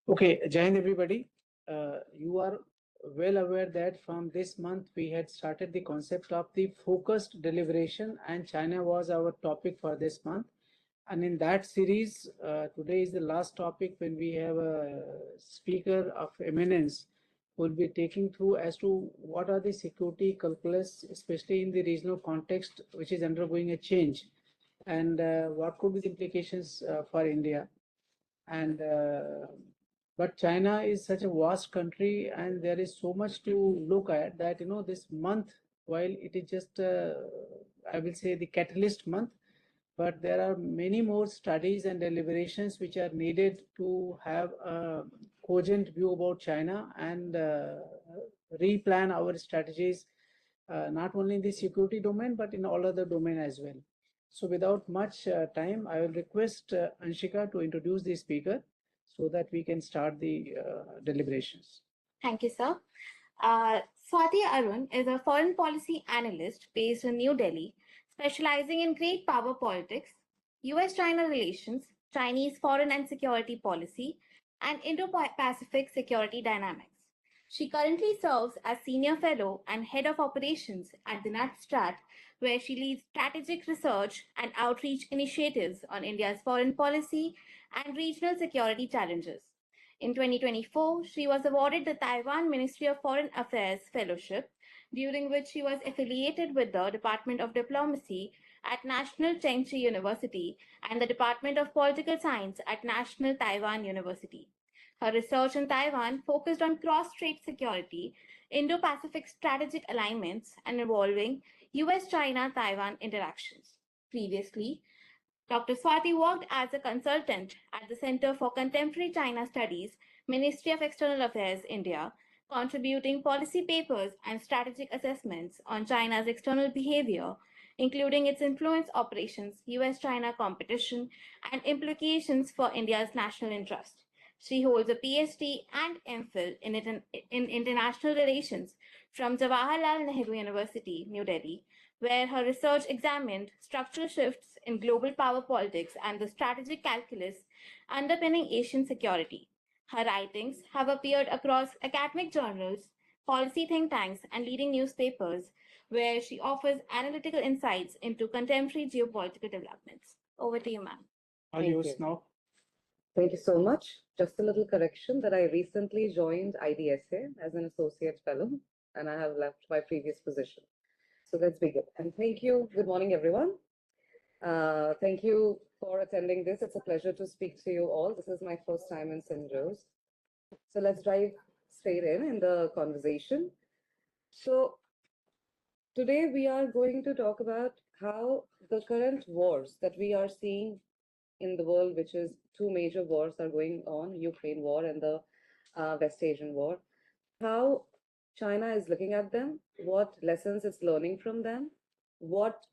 Okay, Jain everybody. You are well aware that from this month we had started the concept of the focused deliberation, and China was our topic for this month. And in that series, today is the last topic when we have a speaker of eminence who will be taking through as to what are the security calculus, especially in the regional context, which is undergoing a change, and what could be the implications for India. And but China is such a vast country, and there is so much to look at that this month, while it is just I will say the catalyst month, but there are many more studies and deliberations which are needed to have a cogent view about China and replan our strategies, not only in the security domain but in all other domain as well. So without much time, I will request Anshika to introduce the speaker so that we can start the deliberations. Thank you, sir. Swati Arun is a foreign policy analyst based in New Delhi, specializing in great power politics, US China relations, Chinese foreign and security policy, and Indo Pacific security dynamics. She currently serves as Senior Fellow and Head of Operations at the NatStrat, where she leads strategic research and outreach initiatives on India's foreign policy and regional security challenges. In 2024, she was awarded the Taiwan Ministry of Foreign Affairs Fellowship, during which she was affiliated with the Department of Diplomacy at National Cheng Chi University and the Department of Political Science at National Taiwan University. Her research in Taiwan focused on cross-strait security, Indo-Pacific strategic alignments, and involving US-China-Taiwan interactions. Previously, Dr. Swati worked as a consultant at the Center for Contemporary China Studies, Ministry of External Affairs, India, contributing policy papers and strategic assessments on China's external behavior, including its influence operations, US-China competition, and implications for India's national interest. She holds a PhD and MPhil in International Relations from Jawaharlal Nehru University, New Delhi, where her research examined structural shifts in global power politics and the strategic calculus underpinning Asian security. Her writings have appeared across academic journals, policy think tanks, and leading newspapers, where she offers analytical insights into contemporary geopolitical developments. Over to you, ma'am. All yours now. Thank you so much. Just a little correction that I recently joined IDSA as an associate fellow, and I have left my previous position. So let's begin. And thank you. Good morning, everyone. Thank you for attending this. It's a pleasure to speak to you all. This is my first time in CENJOWS. So let's dive straight in the conversation. So today we are going to talk about how the current wars that we are seeing in the world, which is two major wars are going on, Ukraine war and the West Asian war, how China is looking at them, what lessons it's learning from them, what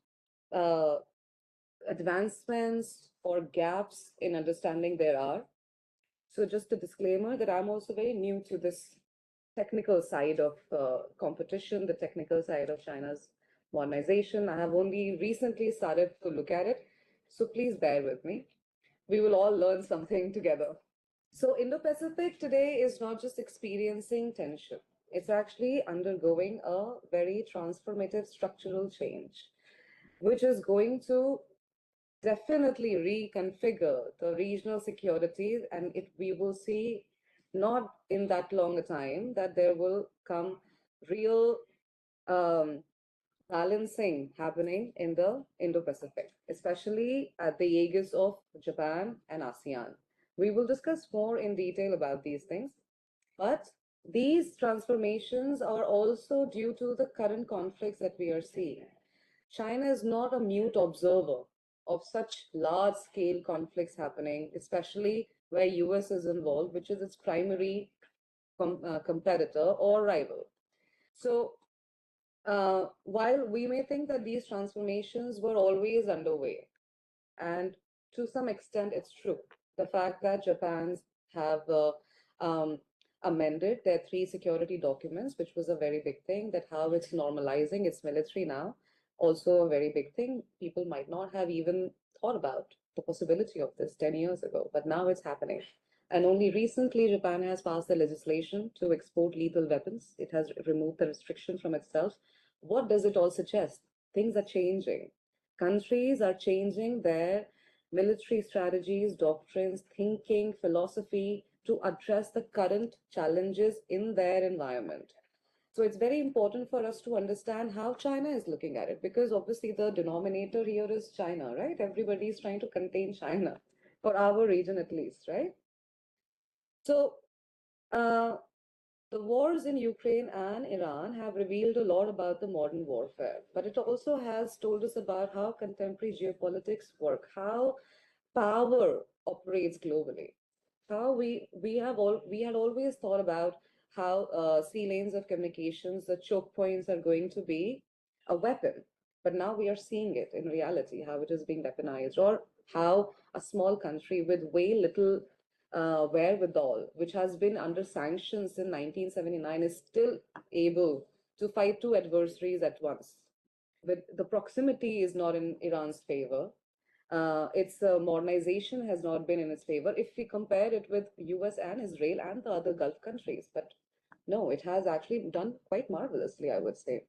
advancements or gaps in understanding there are. So just a disclaimer that I'm also very new to this technical side of competition, the technical side of China's modernization. I have only recently started to look at it, so please bear with me. We will all learn something together. So Indo-Pacific today is not just experiencing tension. It's actually undergoing a very transformative structural change, which is going to definitely reconfigure the regional security, and we will see not in that long a time that there will come real balancing happening in the Indo-Pacific, especially at the aegis of Japan and ASEAN. We will discuss more in detail about these things, but these transformations are also due to the current conflicts that we are seeing. China is not a mute observer of such large-scale conflicts happening, especially where US is involved, which is its primary competitor or rival. So while we may think that these transformations were always underway, and to some extent it's true, the fact that Japan's have amended their 3 security documents, which was a very big thing, that how it's normalizing its military now, also a very big thing. People might not have even thought about the possibility of this 10 years ago, but now it's happening. And only recently, Japan has passed the legislation to export lethal weapons. It has removed the restriction from itself. What does it all suggest? Things are changing. Countries are changing their military strategies, doctrines, thinking, philosophy to address the current challenges in their environment. So it's very important for us to understand how China is looking at it, because obviously the denominator here is China, right? Everybody is trying to contain China, for our region at least, right? So uh, the wars in Ukraine and Iran have revealed a lot about the modern warfare, but it also has told us about how contemporary geopolitics work, how power operates globally, how we had always thought about how sea lanes of communications, the choke points are going to be a weapon, but now we are seeing it in reality, how it is being weaponized, or how a small country with way little wherewithal, which has been under sanctions in 1979, is still able to fight two adversaries at once. But the proximity is not in Iran's favor. Its modernization has not been in its favor if we compare it with US and Israel and the other Gulf countries. But no, it has actually done quite marvelously, I would say.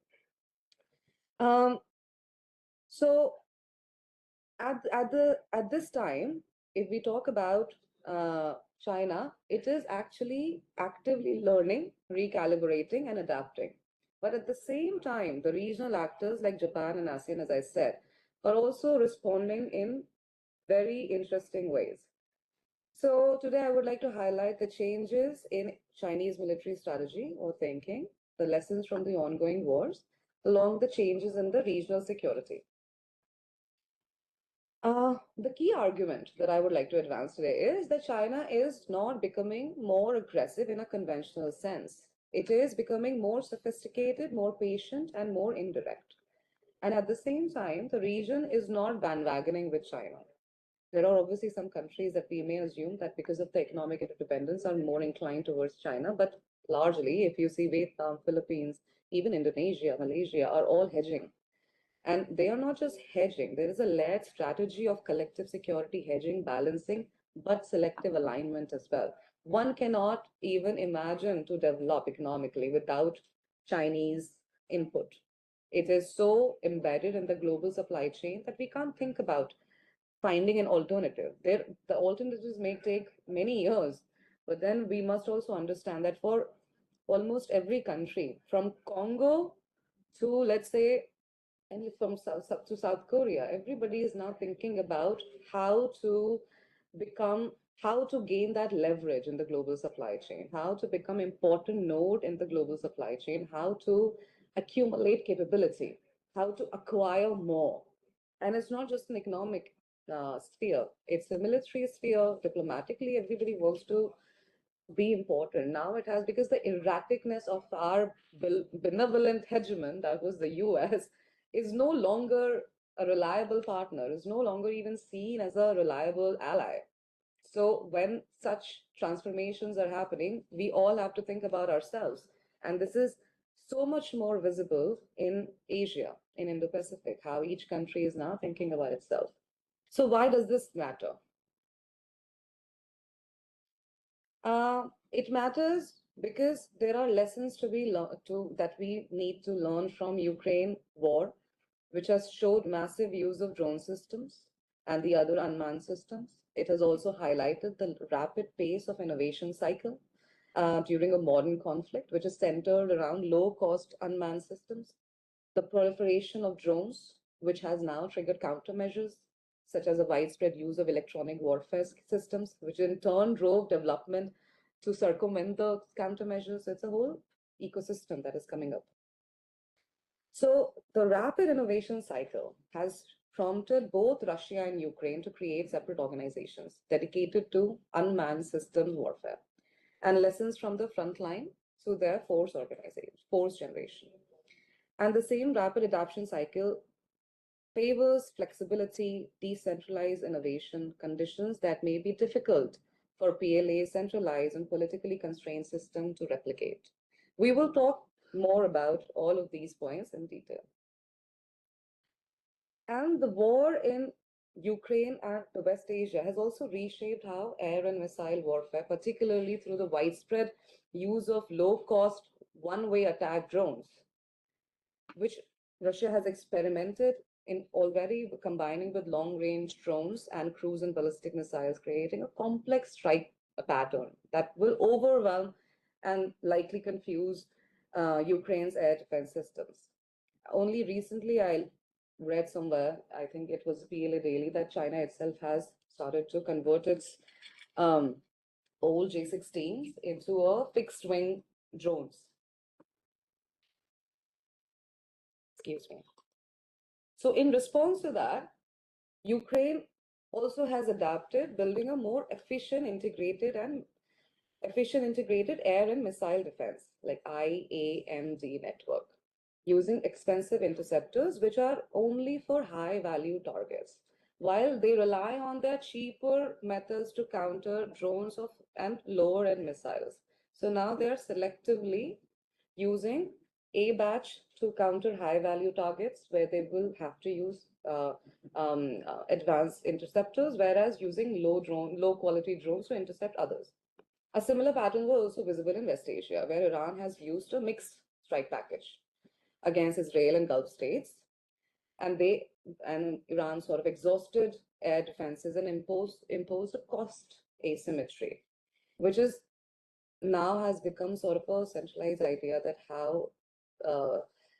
Um, so at this time, if we talk about China, it is actually actively learning, recalibrating, and adapting. But at the same time, the regional actors like Japan and ASEAN, as I said, are also responding in very interesting ways. So today I would like to highlight the changes in Chinese military strategy or thinking, the lessons from the ongoing wars, along the changes in the regional security. The key argument that I would like to advance today is that China is not becoming more aggressive in a conventional sense. It is becoming more sophisticated, more patient, and more indirect. And at the same time, the region is not bandwagoning with China. There are obviously some countries that we may assume that because of the economic interdependence are more inclined towards China, but largely, if you see Vietnam, Philippines, even Indonesia, Malaysia are all hedging. And they are not just hedging, there is a layered strategy of collective security hedging, balancing, but selective alignment as well. One cannot even imagine to develop economically without Chinese input. It is so embedded in the global supply chain that we can't think about finding an alternative. The alternatives may take many years, but then we must also understand that for almost every country, from Congo to, let's say, and from South to South Korea, everybody is now thinking about how to become, how to gain that leverage in the global supply chain, how to become important node in the global supply chain, how to accumulate capability, how to acquire more. And it's not just an economic sphere, it's a military sphere. Diplomatically, everybody wants to be important. Now it has, because the erraticness of our benevolent hegemon, that was the US, is no longer a reliable partner, is no longer even seen as a reliable ally. So when such transformations are happening, we all have to think about ourselves. And this is so much more visible in Asia, in Indo-Pacific, how each country is now thinking about itself. So why does this matter? It matters because there are lessons that we need to learn from Ukraine war, which has showed massive use of drone systems and the other unmanned systems. It has also highlighted the rapid pace of innovation cycle during a modern conflict, which is centered around low-cost unmanned systems. The proliferation of drones, which has now triggered countermeasures, such as a widespread use of electronic warfare systems, which in turn drove development to circumvent the countermeasures. It's a whole ecosystem that is coming up. So the rapid innovation cycle has prompted both Russia and Ukraine to create separate organizations dedicated to unmanned systems warfare and lessons from the front line through their force organization, force generation. And the same rapid adoption cycle favors flexibility, decentralized innovation, conditions that may be difficult for PLA centralized and politically constrained system to replicate. We will talk more about all of these points in detail. And the war in Ukraine and the West Asia has also reshaped how air and missile warfare, particularly through the widespread use of low-cost one-way attack drones, which Russia has experimented in already combining with long-range drones and cruise and ballistic missiles, creating a complex strike pattern that will overwhelm and likely confuse Ukraine's air defense systems. Only recently, I read somewhere, I think it was PLA Daily, that China itself has started to convert its old J-16s into a fixed wing drones. Excuse me. So in response to that, Ukraine also has adapted, building a more efficient integrated air and missile defense, like IAMD network, using expensive interceptors, which are only for high value targets, while they rely on their cheaper methods to counter drones and lower end missiles. So now they are selectively using a batch to counter high value targets where they will have to use advanced interceptors, whereas using low quality drones to intercept others. A similar pattern was also visible in West Asia, where Iran has used a mixed strike package against Israel and Gulf states, and Iran sort of exhausted air defenses and imposed a cost asymmetry, which is now has become sort of a centralized idea that how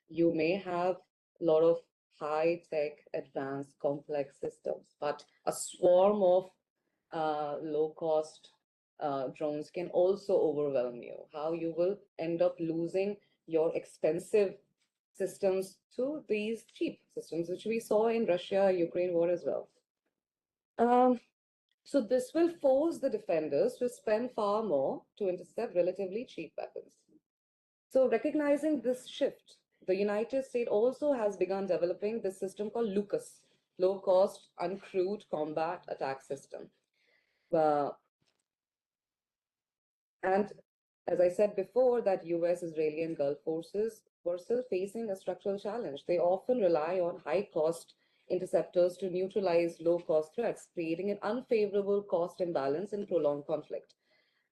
you may have a lot of high-tech, advanced, complex systems, but a swarm of low-cost drones can also overwhelm you. How you will end up losing your expensive systems to these cheap systems, which we saw in Russia-Ukraine war as well. So this will force the defenders to spend far more to intercept relatively cheap weapons. So recognizing this shift, the United States also has begun developing this system called LUCAS, low-cost, uncrewed combat attack system. And as I said before, that US, Israeli, and Gulf forces were still facing a structural challenge. They often rely on high-cost interceptors to neutralize low-cost threats, creating an unfavorable cost imbalance in prolonged conflict.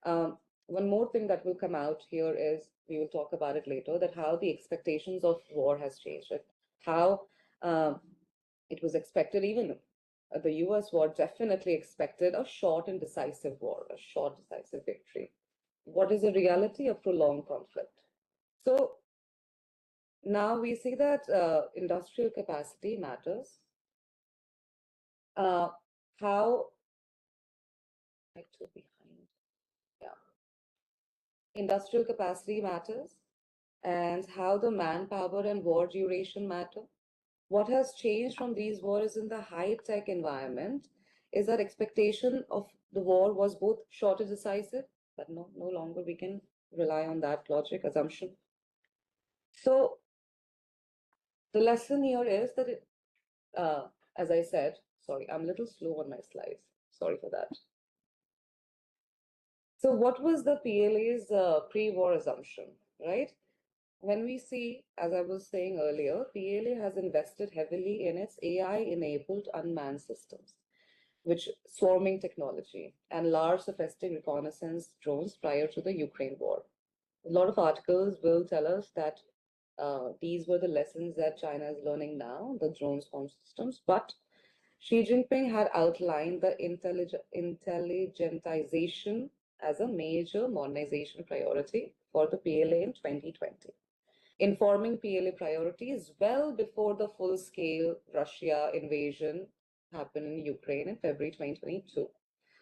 One more thing that will come out here is, we will talk about it later, that how the expectations of war has changed, right? How it was expected, even the US war definitely expected a short and decisive war, a short decisive victory. What is the reality of prolonged conflict? So now we see that industrial capacity matters. How behind, yeah, industrial capacity matters, and how the manpower and war duration matter. What has changed from these wars in the high-tech environment is that expectation of the war was both short and decisive, but no longer we can rely on that logic assumption. So the lesson here is that as I said, sorry, I'm a little slow on my slides. Sorry for that. So what was the PLA's pre-war assumption, right? When we see, as I was saying earlier, PLA has invested heavily in its AI-enabled unmanned systems, which swarming technology and large sophisticated reconnaissance drones prior to the Ukraine war. A lot of articles will tell us that these were the lessons that China is learning now, the drone swarm systems, but Xi Jinping had outlined the intelligentization as a major modernization priority for the PLA in 2020, informing PLA priorities well before the full-scale Russia invasion happened in Ukraine in February 2022.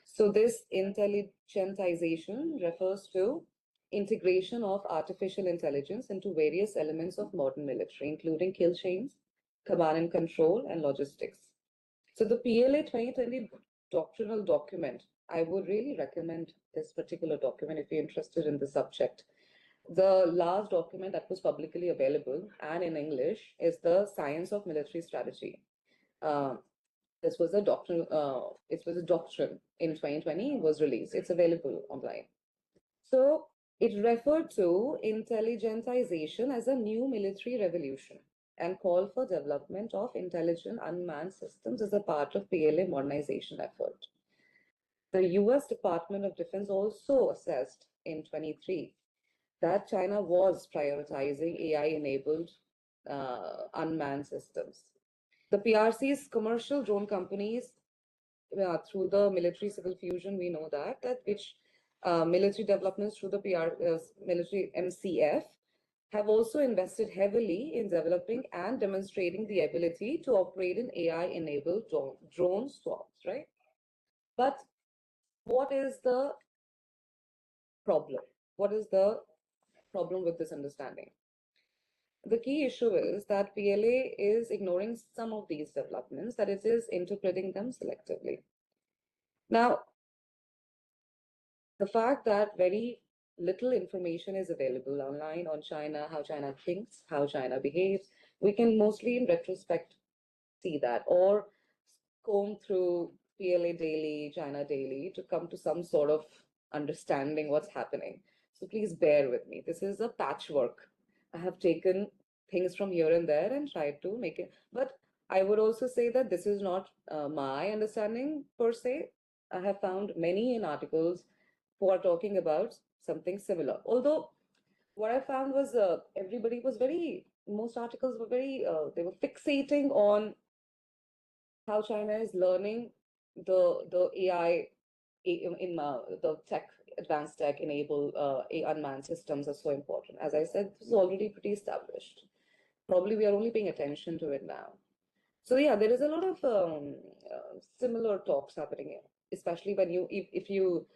So this intelligentization refers to integration of artificial intelligence into various elements of modern military, including kill chains, command and control, and logistics. So the PLA 2020 doctrinal document, I would really recommend this particular document if you're interested in the subject. The last document that was publicly available and in English is the Science of Military Strategy. This was a doctrine. It was a doctrine in 2020. It was released. It's available online. So it referred to intelligentization as a new military revolution and call for development of intelligent unmanned systems as a part of PLA modernization effort. The US Department of Defense also assessed in 23 that China was prioritizing AI-enabled unmanned systems. The PRC's commercial drone companies, through the military civil fusion, we know that which military developments through the military MCF have also invested heavily in developing and demonstrating the ability to operate in AI-enabled drone swarms, right? But what is the problem? What is the problem with this understanding? The key issue is that PLA is ignoring some of these developments, that it is interpreting them selectively. Now, the fact that very little information is available online on China, how China thinks, how China behaves, we can mostly in retrospect see that, or comb through PLA Daily, China Daily to come to some sort of understanding what's happening. So please bear with me. This is a patchwork. I have taken things from here and there and tried to make it, but I would also say that this is not my understanding per se. I have found many in articles who are talking about something similar. Although what I found was everybody was most articles were they were fixating on how China is learning the AI in the advanced tech enable unmanned systems are so important. As I said, this is already pretty established. Probably we are only paying attention to it now. So yeah, there is a lot of similar talks happening here, especially when if you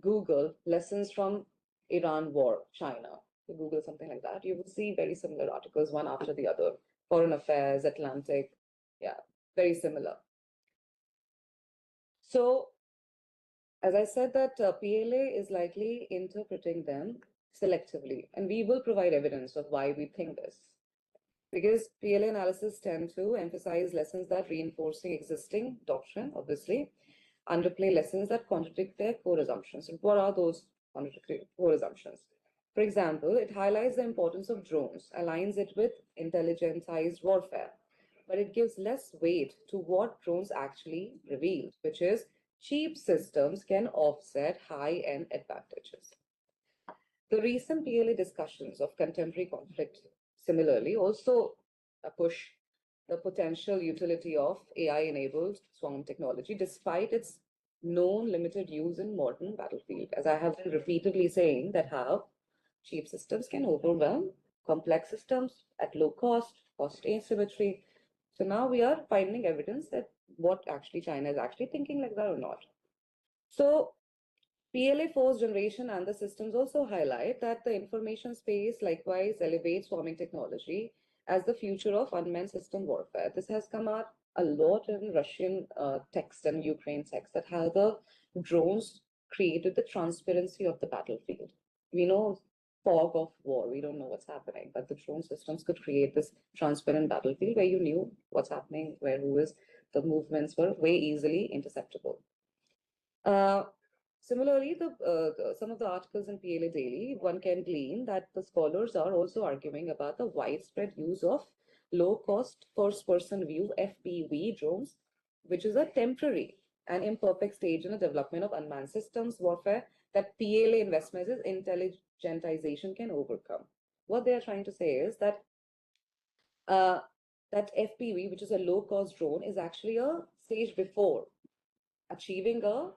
Google lessons from Iran war, China, you Google something like that, you will see very similar articles, one after the other. Foreign Affairs, Atlantic, yeah, very similar. So, as I said, that PLA is likely interpreting them selectively, and we will provide evidence of why we think this. Because PLA analysis tend to emphasize lessons that reinforcing existing doctrine, obviously, underplay lessons that contradict their core assumptions. And what are those contradictory core assumptions? For example, it highlights the importance of drones, aligns it with intelligentized warfare, but it gives less weight to what drones actually revealed, which is cheap systems can offset high-end advantages. The recent PLA discussions of contemporary conflict similarly also push the potential utility of AI-enabled swarm technology, despite its known limited use in modern battlefield. As I have been repeatedly saying that how cheap systems can overwhelm complex systems at low cost asymmetry. So now we are finding evidence that what actually China is actually thinking like that or not. So PLA fourth generation and the systems also highlight that the information space likewise elevates swarming technology as the future of unmanned system warfare. This has come out a lot in Russian text and Ukraine text, that how the drones created the transparency of the battlefield. We know fog of war, we don't know what's happening, but the drone systems could create this transparent battlefield where you knew what's happening, where who is, the movements were way easily interceptable. Similarly, some of the articles in PLA Daily, one can glean that the scholars are also arguing about the widespread use of low-cost first-person view FPV drones, which is a temporary and imperfect stage in the development of unmanned systems warfare that PLA investments in intelligentization can overcome. What they are trying to say is that that FPV, which is a low-cost drone, is actually a stage before achieving a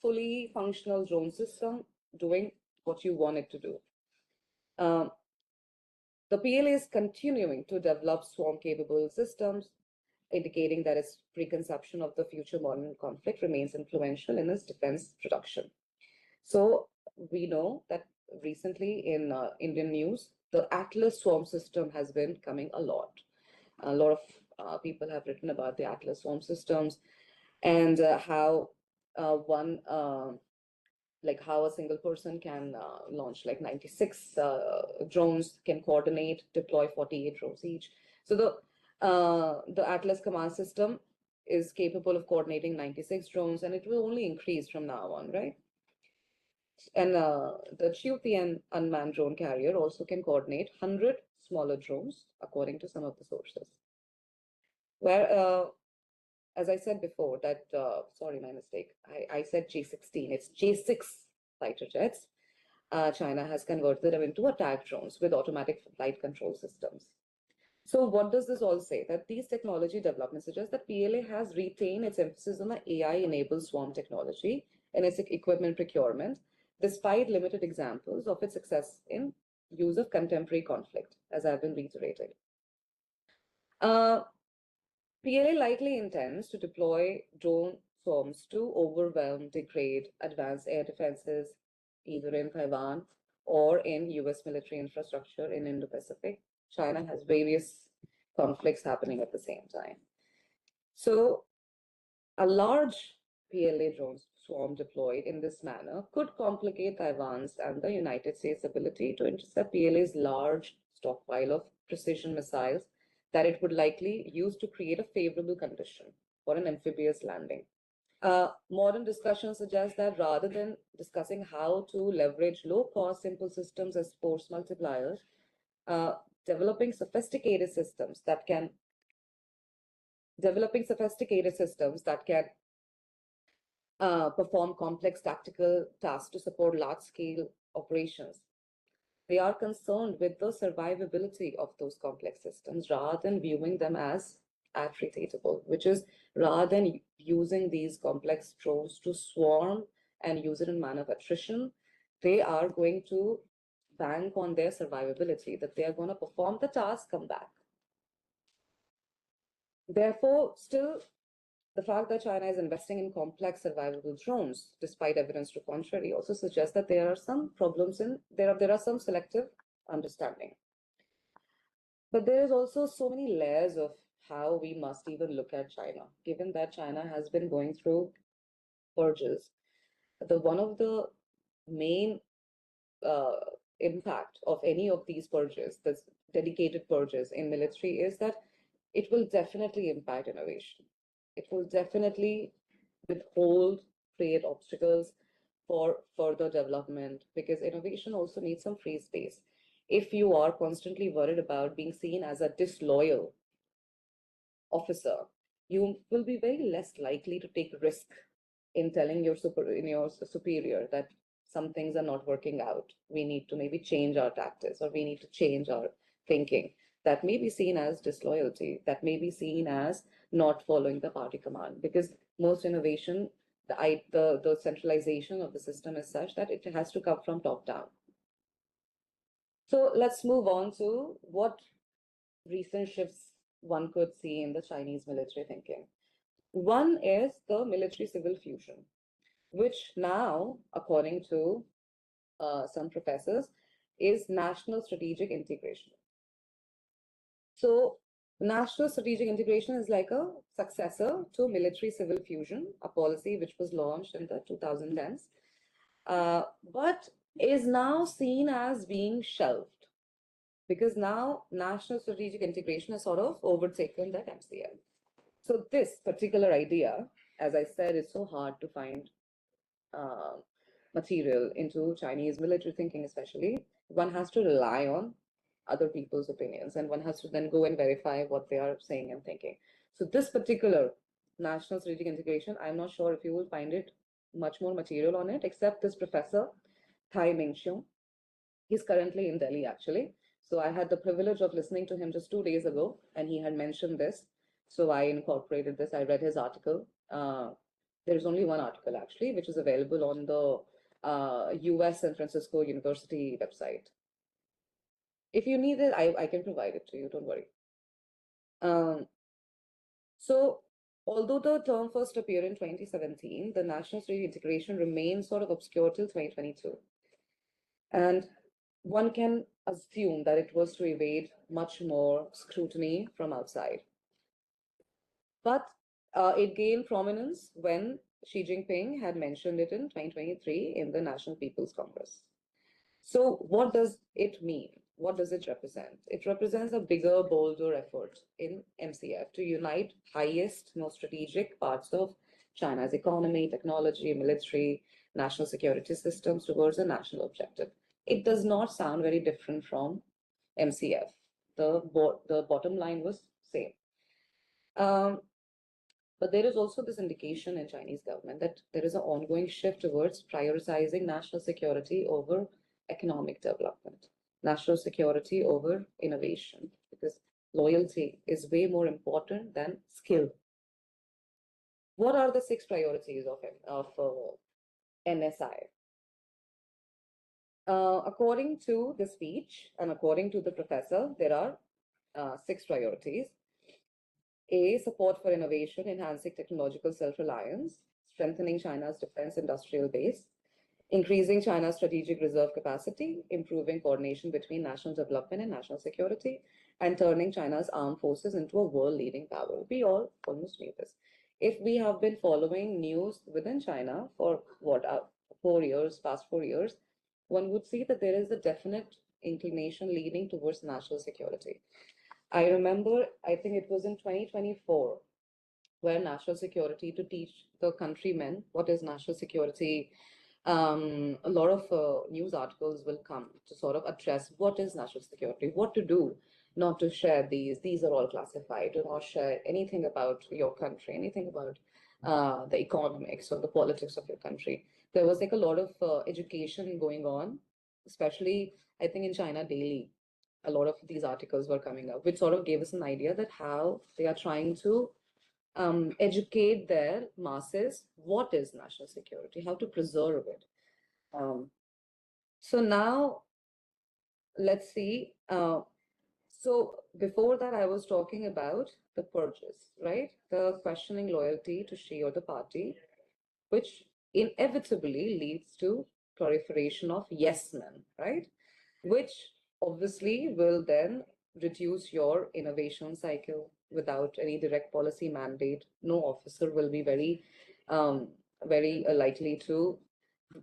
fully functional drone system doing what you want it to do. The PLA is continuing to develop swarm-capable systems, indicating that its preconception of the future modern conflict remains influential in its defense production. So we know that recently in Indian news, the Atlas swarm system has been coming a lot. A lot of people have written about the Atlas swarm systems and how how a single person can launch like 96 drones, can coordinate, deploy 48 drones each. So the Atlas command system is capable of coordinating 96 drones, and it will only increase from now on, right? And the Qiupian unmanned drone carrier also can coordinate 100 smaller drones, according to some of the sources. Where, as I said before, that, sorry, my mistake, I said J-16, it's J-6 fighter jets. China has converted them into attack drones with automatic flight control systems. So what does this all say? That these technology developments suggest that PLA has retained its emphasis on the AI-enabled swarm technology in its equipment procurement, despite limited examples of its success in use of contemporary conflict, as I've been reiterating. PLA likely intends to deploy drone swarms to overwhelm, degrade advanced air defenses, either in Taiwan or in US military infrastructure in Indo-Pacific. China has various conflicts happening at the same time. So a large PLA drone swarm deployed in this manner could complicate Taiwan's and the United States' ability to intercept PLA's large stockpile of precision missiles that it would likely use to create a favorable condition for an amphibious landing. Modern discussions suggest that rather than discussing how to leverage low-cost simple systems as force multipliers, developing sophisticated systems that can perform complex tactical tasks to support large-scale operations. They are concerned with the survivability of those complex systems rather than viewing them as attritatable, which is rather than using these complex drones to swarm and use it in manner of attrition, they are going to bank on their survivability, that they are going to perform the task, come back. Therefore, still, the fact that China is investing in complex survivable drones, despite evidence to contrary, also suggests that there are some problems there are some selective understanding. But there is also so many layers of how we must even look at China, given that China has been going through purges. One of the main impact of any of these purges, this dedicated purges in military, is that it will definitely impact innovation. It will definitely withhold, create obstacles for further development, because innovation also needs some free space. If you are constantly worried about being seen as a disloyal officer, you will be very less likely to take risk in telling your superior that some things are not working out. We need to maybe change our tactics, or we need to change our thinking. That may be seen as disloyalty, that may be seen as not following the party command, because most innovation, the centralization of the system is such that it has to come from top down. So let's move on to what recent shifts one could see in the Chinese military thinking. One is the military-civil fusion, which now, according to some professors, is national strategic integration. So national strategic integration is like a successor to military-civil fusion, a policy which was launched in the 2010s, but is now seen as being shelved, because now national strategic integration has sort of overtaken that MCL. So this particular idea, as I said, is so hard to find material into Chinese military thinking, especially. One has to rely on other people's opinions, and one has to then go and verify what they are saying and thinking. So this particular national strategic integration, I'm not sure if you will find it much more material on it, except this professor, Thai Ming-Xiong. He's currently in Delhi, actually. So I had the privilege of listening to him just 2 days ago, and he had mentioned this. So I incorporated this. I read his article. There's only one article, actually, which is available on the US San Francisco University website. If you need it, I can provide it to you, don't worry. So although the term first appeared in 2017, the national strategic integration remains sort of obscure till 2022. And one can assume that it was to evade much more scrutiny from outside. But it gained prominence when Xi Jinping had mentioned it in 2023 in the National People's Congress. So what does it mean? What does it represent? It represents a bigger, bolder effort in MCF to unite highest, most strategic parts of China's economy, technology, military, national security systems towards a national objective. It does not sound very different from MCF. The bottom line was same. But there is also this indication in Chinese government that there is an ongoing shift towards prioritizing national security over economic development, national security over innovation, because loyalty is way more important than skill. What are the 6 priorities of NSI? According to the speech and according to the professor, there are 6 priorities. A, support for innovation, enhancing technological self-reliance, strengthening China's defense industrial base, increasing China's strategic reserve capacity, improving coordination between national development and national security, and turning China's armed forces into a world-leading power. We all almost knew this. If we have been following news within China for what, 4 years, past 4 years, one would see that there is a definite inclination leading towards national security. I remember, I think it was in 2024, where national security, to teach the countrymen what is national security, a lot of news articles will come to sort of address what is national security, what to do, not to share these are all classified, do not share anything about your country, anything about the economics or the politics of your country. There was like a lot of education going on, especially I think in China Daily. A lot of these articles were coming up, which sort of gave us an idea that how they are trying to educate their masses what is national security, how to preserve it. So now, let's see. So before that, I was talking about the purges, right? The questioning loyalty to Xi or the party, which inevitably leads to proliferation of yes men, right? Which obviously will then reduce your innovation cycle without any direct policy mandate. No officer will be very likely to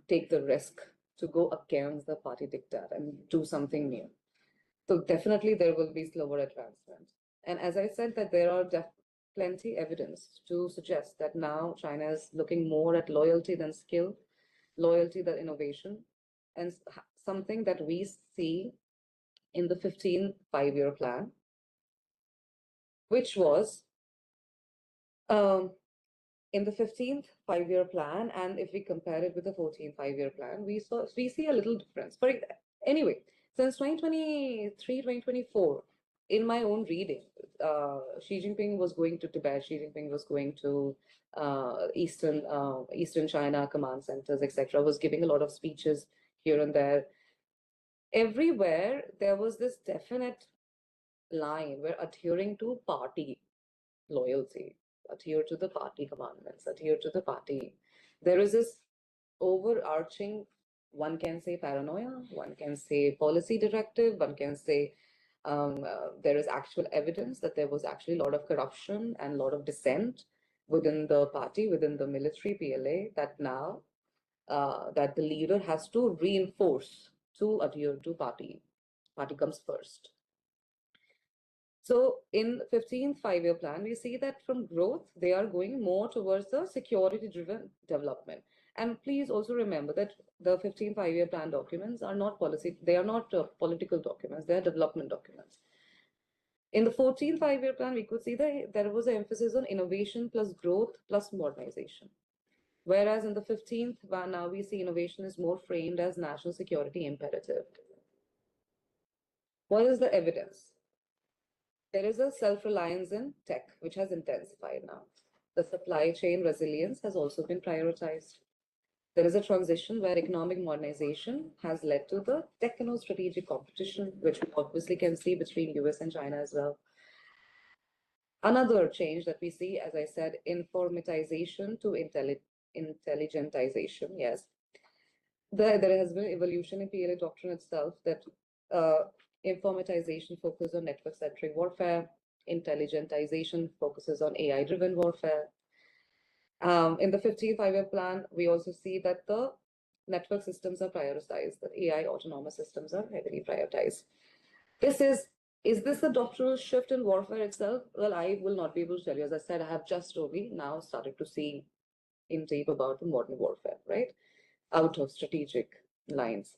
take the risk to go against the party diktat and do something new. So definitely there will be slower advancement. And as I said, that there are plenty evidence to suggest that now China is looking more at loyalty than skill, loyalty than innovation, and something that we see in the 15th five-year plan, which was in the 15th five-year plan, and if we compare it with the 14th five-year plan, we see a little difference. But anyway, since 2023, 2024, in my own reading, Xi Jinping was going to Tibet, Xi Jinping was going to Eastern China command centers, etc., was giving a lot of speeches here and there. Everywhere there was this definite line where adhering to party loyalty, adhere to the party commandments, adhere to the party. There is this overarching, one can say paranoia, one can say policy directive, one can say there is actual evidence that there was actually a lot of corruption and a lot of dissent within the party, within the military PLA, that now that the leader has to reinforce to adhere to party. Party comes first. So in 15th five-year plan, we see that from growth, they are going more towards the security-driven development. And please also remember that the 15th five-year plan documents are not policy, they are not political documents, they are development documents. In the 14th five-year plan, we could see that there was an emphasis on innovation plus growth plus modernization. Whereas in the 15th one, now we see innovation is more framed as national security imperative. What is the evidence? There is a self-reliance in tech, which has intensified now. The supply chain resilience has also been prioritized. There is a transition where economic modernization has led to the techno-strategic competition, which we obviously can see between US and China as well. Another change that we see, as I said, informatization to intelligentization, yes. There has been evolution in PLA doctrine itself that informatization focuses on network-centric warfare, intelligentization focuses on AI-driven warfare. In the 15th five-year plan, we also see that the network systems are prioritized, that AI autonomous systems are heavily prioritized. Is this a doctrinal shift in warfare itself? Well, I will not be able to tell you. As I said, I have just only now started to see in deep about the modern warfare, right? out of strategic lines.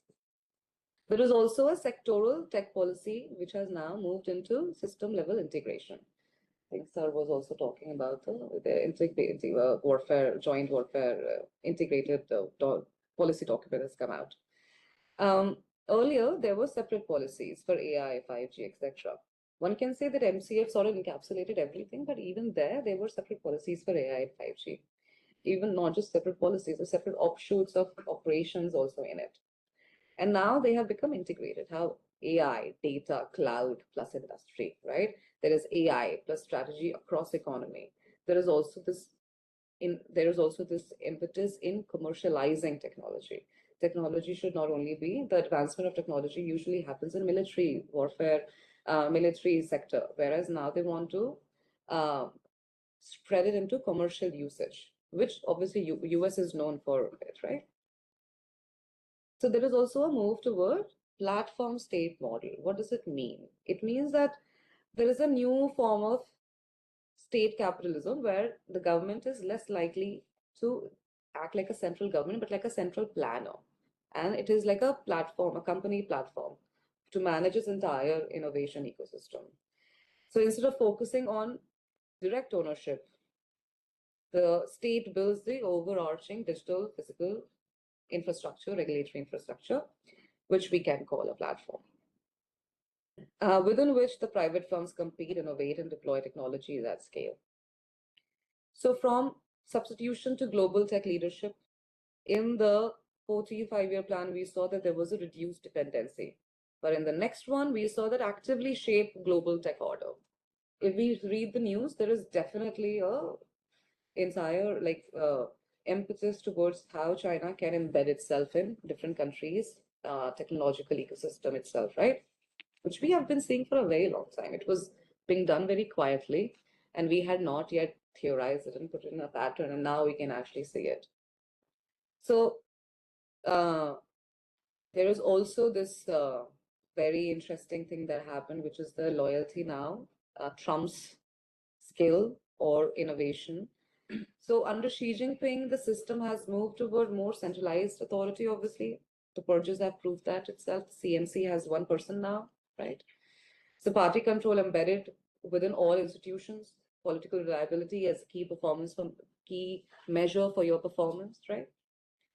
There is also a sectoral tech policy which has now moved into system level integration. I think Sir was also talking about the warfare, joint warfare integrated policy document has come out. Earlier, there were separate policies for AI, 5G, etc. One can say that MCF sort of encapsulated everything, but even there were separate policies for AI and 5G. Even not just separate policies, but separate offshoots of operations also in it. And now they have become integrated. How AI, data, cloud plus industry, right? There is AI plus strategy across economy. There is also this impetus in commercializing technology. Technology should not only be the advancement of technology usually happens in military warfare, military sector, whereas now they want to spread it into commercial usage, which obviously US is known for it, right? So there is also a move toward platform state model. What does it mean? It means that there is a new form of state capitalism where the government is less likely to act like a central government, but like a central planner. And it is like a platform, a company platform to manage its entire innovation ecosystem. So instead of focusing on direct ownership, the state builds the overarching digital physical infrastructure, regulatory infrastructure, which we can call a platform, within which the private firms compete, innovate, and deploy technologies at scale. So from substitution to global tech leadership, in the 45-year plan, we saw that there was a reduced dependency. But in the next one, we saw that actively shape global tech order. If we read the news, there is definitely a entire impetus towards how China can embed itself in different countries' technological ecosystem itself, right? Which we have been seeing for a very long time. It was being done very quietly, and we had not yet theorized it and put it in a pattern, and now we can actually see it. So there is also this very interesting thing that happened, which is the loyalty now trumps skill or innovation. So under Xi Jinping, the system has moved toward more centralized authority, obviously. The purges have proved that itself. CNC has one person now, right? So party control embedded within all institutions, political reliability as a key measure for your performance, right?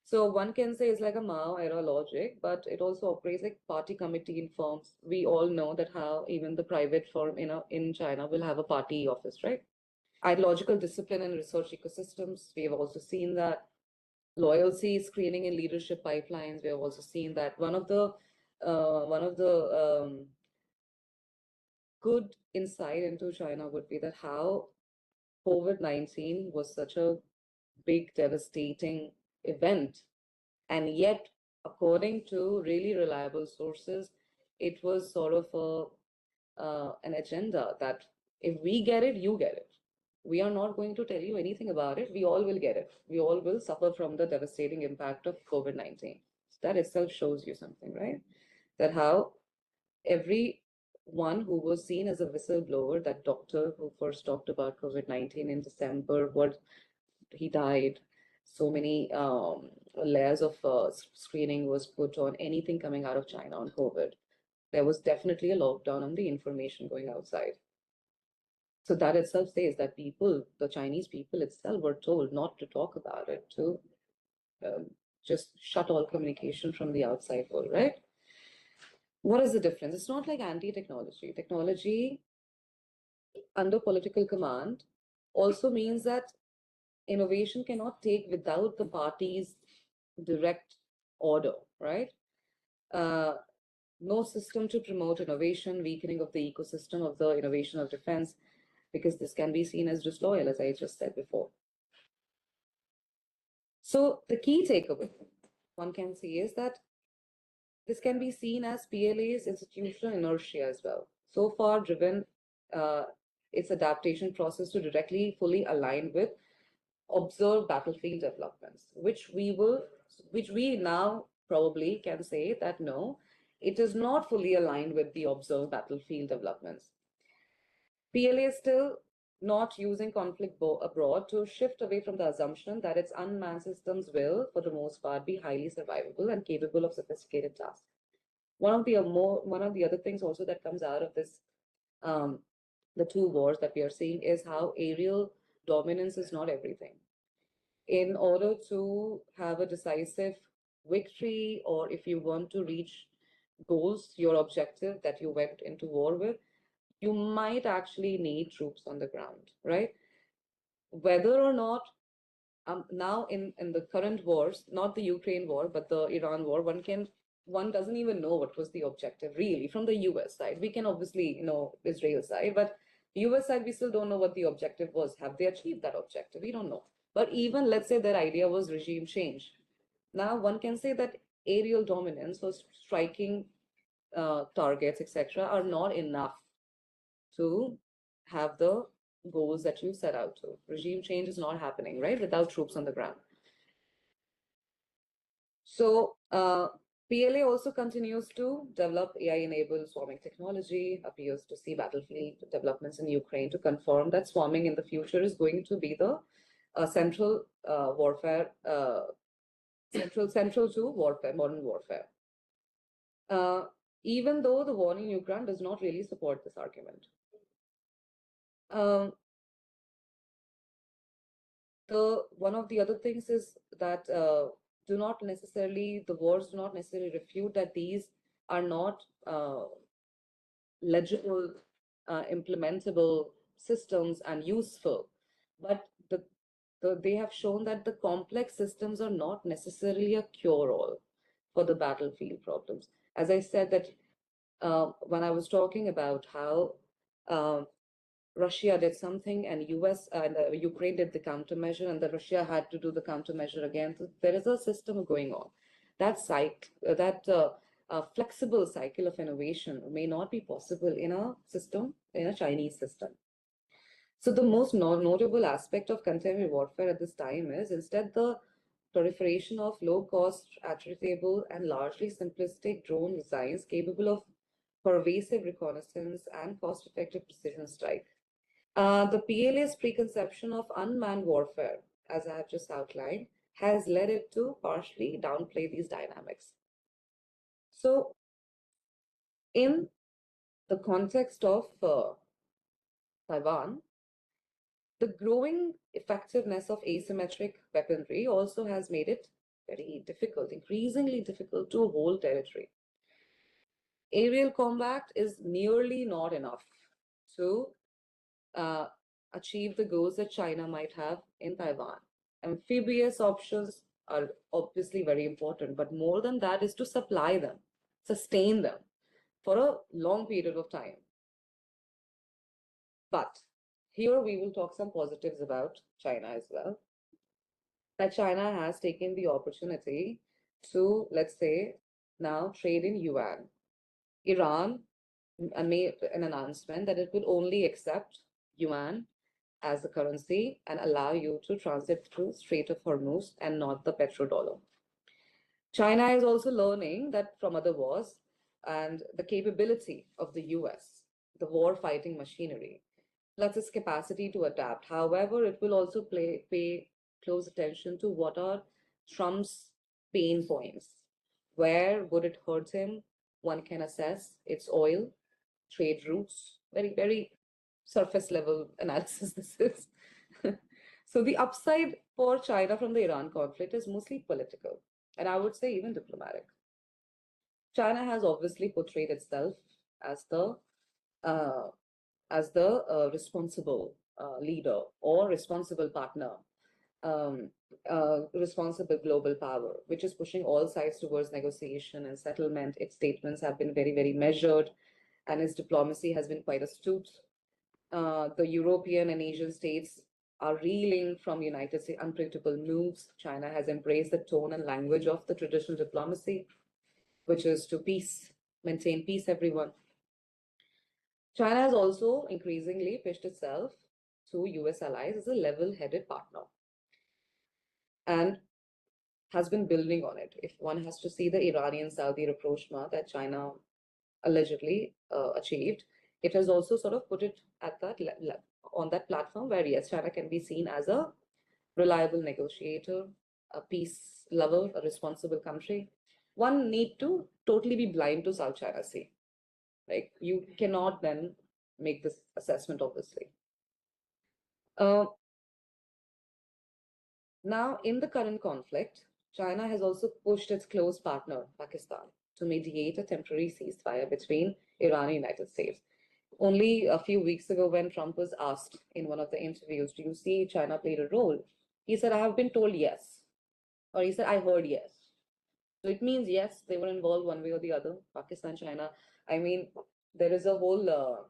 So one can say it's like a Mao era logic, but it also operates like party committee in firms. We all know that how even the private firm in China will have a party office, right? Ideological discipline and research ecosystems. We have also seen that loyalty screening in leadership pipelines. We have also seen that one of the good insight into China would be that how COVID-19 was such a big, devastating event. And yet, according to really reliable sources, it was sort of an agenda that if we get it, you get it. We are not going to tell you anything about it. We all will get it. We all will suffer from the devastating impact of COVID-19. So that itself shows you something, right? That how everyone who was seen as a whistleblower, that doctor who first talked about COVID-19 in December, he died. So many layers of screening was put on anything coming out of China on COVID. There was definitely a lockdown on the information going outside. So that itself says that the Chinese people itself were told not to talk about it, to just shut all communication from the outside world, right? What is the difference? It's not like anti-technology. Technology under political command also means that innovation cannot take without the party's direct order, right? No system to promote innovation, weakening of the ecosystem of the innovation of defense, because this can be seen as disloyal, as I just said before. So the key takeaway one can see is that this can be seen as PLA's institutional inertia as well. So far driven its adaptation process to directly fully align with observed battlefield developments, which we now probably can say that no, it is not fully aligned with the observed battlefield developments. PLA still not using conflict abroad to shift away from the assumption that its unmanned systems will, for the most part, be highly survivable and capable of sophisticated tasks. One of the other things also that comes out of this, the two wars that we are seeing, is how aerial dominance is not everything. In order to have a decisive victory, or if you want to reach goals, your objective that you went into war with, you might actually need troops on the ground, right? Whether or not now in the current wars, not the Ukraine war, but the Iran war, one doesn't even know what was the objective really from the US side. We can obviously know Israel side, but US side, we still don't know what the objective was. Have they achieved that objective? We don't know. But even let's say their idea was regime change. Now one can say that aerial dominance or striking targets, etc., are not enough to have the goals that you set out to. Regime change is not happening, right, without troops on the ground. So PLA also continues to develop AI-enabled swarming technology, appears to see battlefield developments in Ukraine to confirm that swarming in the future is going to be the central warfare, central to warfare, modern warfare. Even though the war in Ukraine does not really support this argument. One of the other things is that the wars do not necessarily refute that these are not legible, implementable systems and useful, but they have shown that the complex systems are not necessarily a cure-all for the battlefield problems. As I said that when I was talking about how Russia did something and US and Ukraine did the countermeasure, and that Russia had to do the countermeasure again. So there is a system going on. That flexible cycle of innovation may not be possible in a system, in a Chinese system. So the most notable aspect of contemporary warfare at this time is instead the proliferation of low-cost, attributable, and largely simplistic drone designs capable of pervasive reconnaissance and cost-effective precision strike. The PLA's preconception of unmanned warfare, as I have just outlined, has led it to partially downplay these dynamics. So, in the context of Taiwan, the growing effectiveness of asymmetric weaponry also has made it very difficult, increasingly difficult to hold territory. Aerial combat is nearly not enough to achieve the goals that China might have in Taiwan. Amphibious options are obviously very important, but more than that is to supply them, sustain them for a long period of time. But here we will talk some positives about China as well. That China has taken the opportunity to, let's say, now trade in yuan. Iran made an announcement that it would only accept yuan as the currency and allow you to transit through Strait of Hormuz and not the petrodollar. China is also learning that from other wars and the capability of the US, the war fighting machinery, plus its capacity to adapt. However, it will also pay close attention to what are Trump's pain points. Where would it hurt him? One can assess its oil, trade routes, very, very surface level analysis this is. So the upside for China from the Iran conflict is mostly political, and I would say even diplomatic. China has obviously portrayed itself as the responsible leader or responsible partner, responsible global power, which is pushing all sides towards negotiation and settlement. Its statements have been very, very measured, and its diplomacy has been quite astute. The European and Asian states are reeling from United States' unpredictable moves. China has embraced the tone and language of the traditional diplomacy, which is to maintain peace, everyone. China has also increasingly pitched itself to US allies as a level-headed partner and has been building on it. If one has to see the Iranian-Saudi rapprochement that China allegedly achieved, it has also sort of put it at that on that platform where, yes, China can be seen as a reliable negotiator, a peace lover, a responsible country. One need to totally be blind to South China Sea. Like, you cannot then make this assessment, obviously. Now, in the current conflict, China has also pushed its close partner, Pakistan, to mediate a temporary ceasefire between Iran and United States. Only a few weeks ago, when Trump was asked in one of the interviews, do you see China played a role? He said, I have been told yes. Or he said, I heard yes. So it means, yes, they were involved one way or the other, Pakistan, China. I mean, there is a whole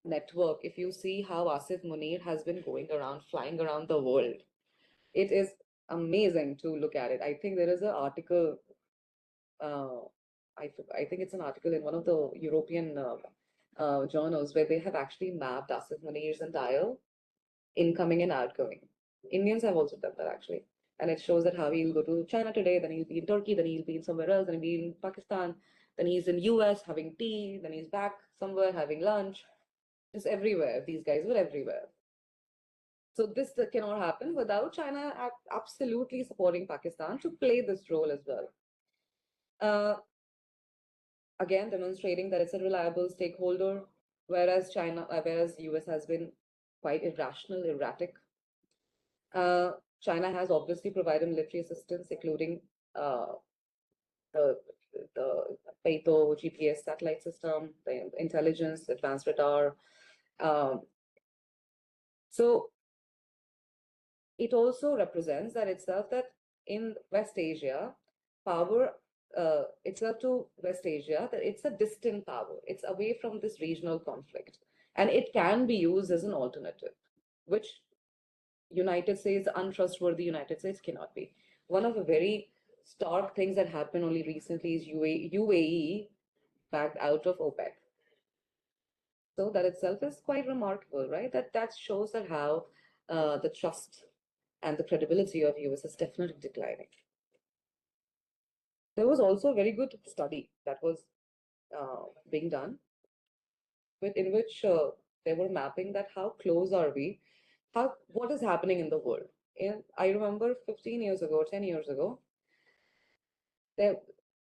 network. If you see how Asif Munir has been going around, flying around the world, it is amazing to look at it. I think there is an article, I think it's an article in one of the European journals where they have actually mapped Asif Munir's entire incoming and outgoing. Indians have also done that, actually. And it shows that how he'll go to China today, then he'll be in Turkey, then he'll be in somewhere else, then he'll be in Pakistan, then he's in US having tea, then he's back somewhere having lunch. Just everywhere. These guys were everywhere. So this cannot happen without China absolutely supporting Pakistan to play this role as well. Again, demonstrating that it's a reliable stakeholder, whereas US has been quite irrational, erratic. China has obviously provided military assistance, including the Peito GPS satellite system, the intelligence, advanced radar. So it also represents that itself that in West Asia, power itself to West Asia, that it's a distant power. It's away from this regional conflict. And it can be used as an alternative, which United States, untrustworthy United States cannot be. One of the very stark things that happened only recently is UAE backed out of OPEC. So that itself is quite remarkable, right? That shows that how the trust and the credibility of US is definitely declining. There was also a very good study that was being done, in which they were mapping that how close are we, what is happening in the world. And I remember 15 years ago, 10 years ago,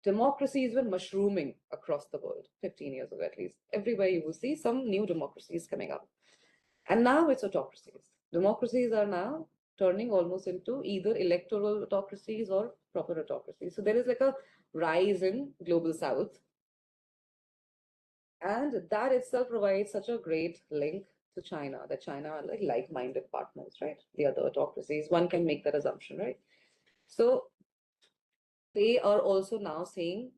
democracies were mushrooming across the world, 15 years ago at least. Everywhere you will see some new democracies coming up. And now it's autocracies. Democracies are now turning almost into either electoral autocracies or proper autocracies. So there is like a rise in global south. And that itself provides such a great link to China, that China are like-minded partners, right? The other autocracies, one can make that assumption, right? So they are also now saying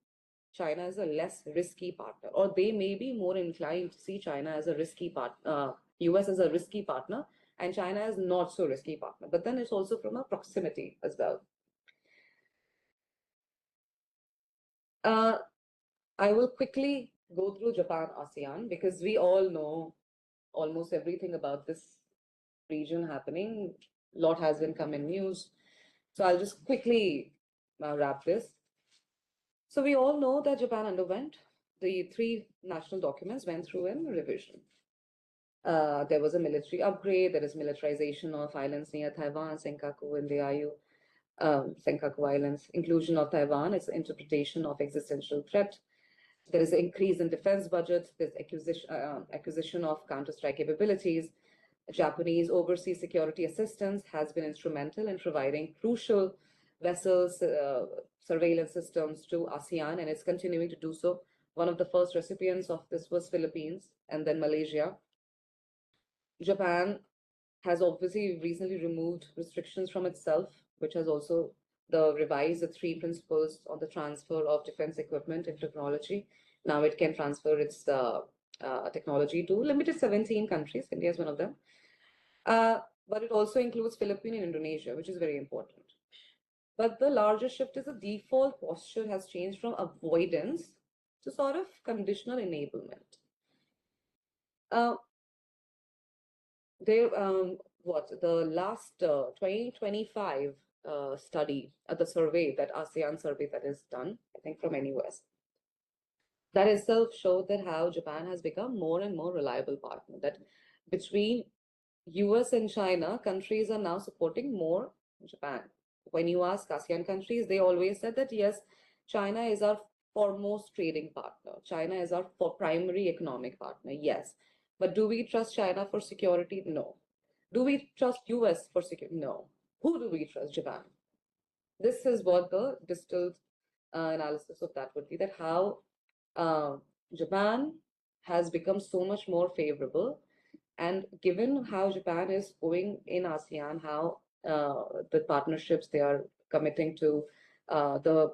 China is a less risky partner, or they may be more inclined to see China as a risky partner, US as a risky partner, and China as not so risky partner. But then it's also from a proximity as well. I will quickly go through Japan ASEAN because we all know almost everything about this region happening. A lot has been come in news. So I'll just quickly wrap this. So we all know that Japan underwent the 3 national documents went through in revision. There was a military upgrade. There is militarization of islands near Taiwan, Senkaku and the Senkaku Islands. Inclusion of Taiwan, its interpretation of existential threat. There is an increase in defense budget. There's acquisition of counter-strike capabilities. Japanese overseas security assistance has been instrumental in providing crucial vessels, surveillance systems to ASEAN, and it's continuing to do so. One of the first recipients of this was Philippines and then Malaysia. Japan has obviously recently removed restrictions from itself, which has also revised the 3 principles on the transfer of defense equipment and technology. Now it can transfer its technology to limited 17 countries. India is one of them. But it also includes Philippines and Indonesia, which is very important. But the larger shift is the default posture has changed from avoidance to sort of conditional enablement. The last 2025 study, the survey, that ASEAN survey that is done, I think from NUS, that itself showed that how Japan has become more and more reliable partner. That between US and China, countries are now supporting more Japan. When you ask ASEAN countries, they always said that yes, China is our foremost trading partner. China is our primary economic partner. Yes. But do we trust China for security? No. Do we trust US for security? No. Who do we trust? Japan. This is what the distilled analysis of that would be, that how uh, Japan has become so much more favorable. And given how Japan is going in ASEAN, how the partnerships they are committing to, the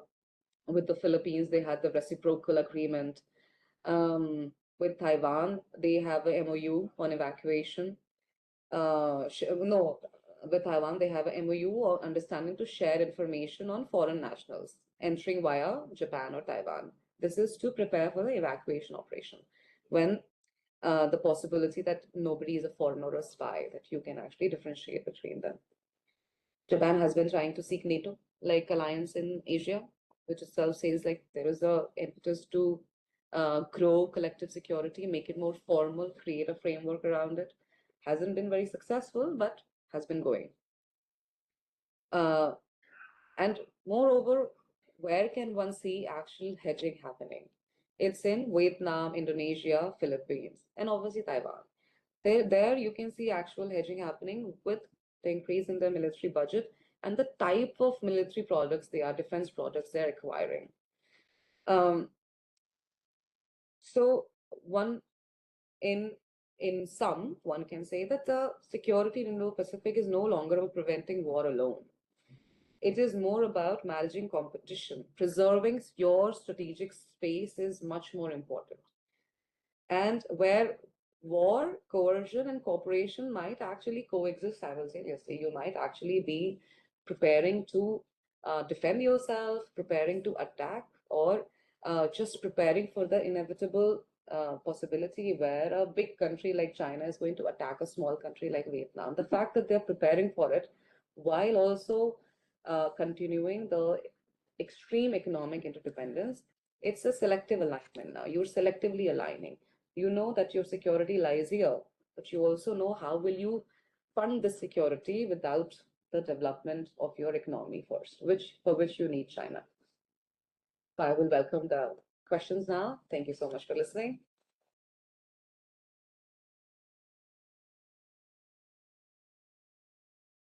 with the Philippines, they had the reciprocal agreement. With Taiwan, they have a MOU on evacuation. No, with Taiwan, they have a MOU or understanding to share information on foreign nationals entering via Japan or Taiwan. This is to prepare for the evacuation operation. When the possibility that nobody is a foreigner or a spy, that you can actually differentiate between them. Japan has been trying to seek NATO-like alliance in Asia, which itself says like there is a impetus to grow collective security, make it more formal, create a framework around it. Hasn't been very successful, but has been going. And moreover, where can one see actual hedging happening? It's in Vietnam, Indonesia, Philippines, and obviously Taiwan. There you can see actual hedging happening with the increase in their military budget and the type of military products they are, defense products they're acquiring. So one in sum, one can say that the security in Indo-Pacific is no longer about preventing war alone. It is more about managing competition. Preserving your strategic space is much more important. And where war, coercion, and cooperation might actually coexist simultaneously. You might actually be preparing to defend yourself, preparing to attack, or just preparing for the inevitable possibility where a big country like China is going to attack a small country like Vietnam. The fact that they're preparing for it while also continuing the extreme economic interdependence, it's a selective alignment now. You're selectively aligning. You know that your security lies here, but you also know how will you fund the security without the development of your economy first, for which you need China. So I will welcome the questions now. Thank you so much for listening.